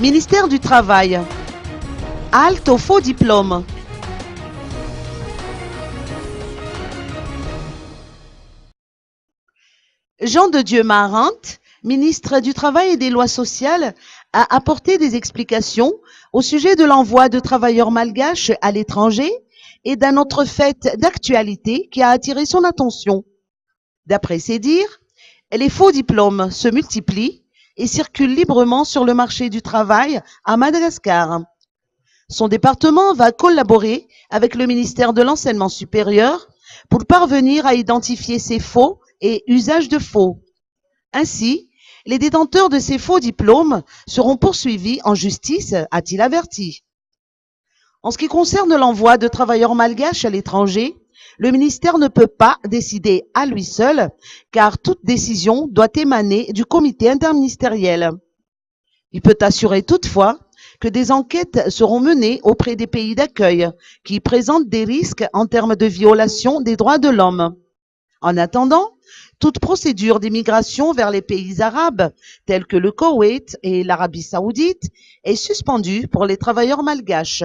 Ministère du Travail. Halte aux faux diplômes. Jean de Dieu Marante, ministre du Travail et des Lois sociales, a apporté des explications au sujet de l'envoi de travailleurs malgaches à l'étranger et d'un autre fait d'actualité qui a attiré son attention. D'après ses dires, les faux diplômes se multiplient et circulent librement sur le marché du travail à Madagascar. Son département va collaborer avec le ministère de l'Enseignement supérieur pour parvenir à identifier ces faux et usages de faux. Ainsi, les détenteurs de ces faux diplômes seront poursuivis en justice, a-t-il averti. En ce qui concerne l'envoi de travailleurs malgaches à l'étranger, le ministère ne peut pas décider à lui seul, car toute décision doit émaner du comité interministériel. Il peut assurer toutefois que des enquêtes seront menées auprès des pays d'accueil qui présentent des risques en termes de violation des droits de l'homme. En attendant, toute procédure d'immigration vers les pays arabes, tels que le Koweït et l'Arabie saoudite, est suspendue pour les travailleurs malgaches.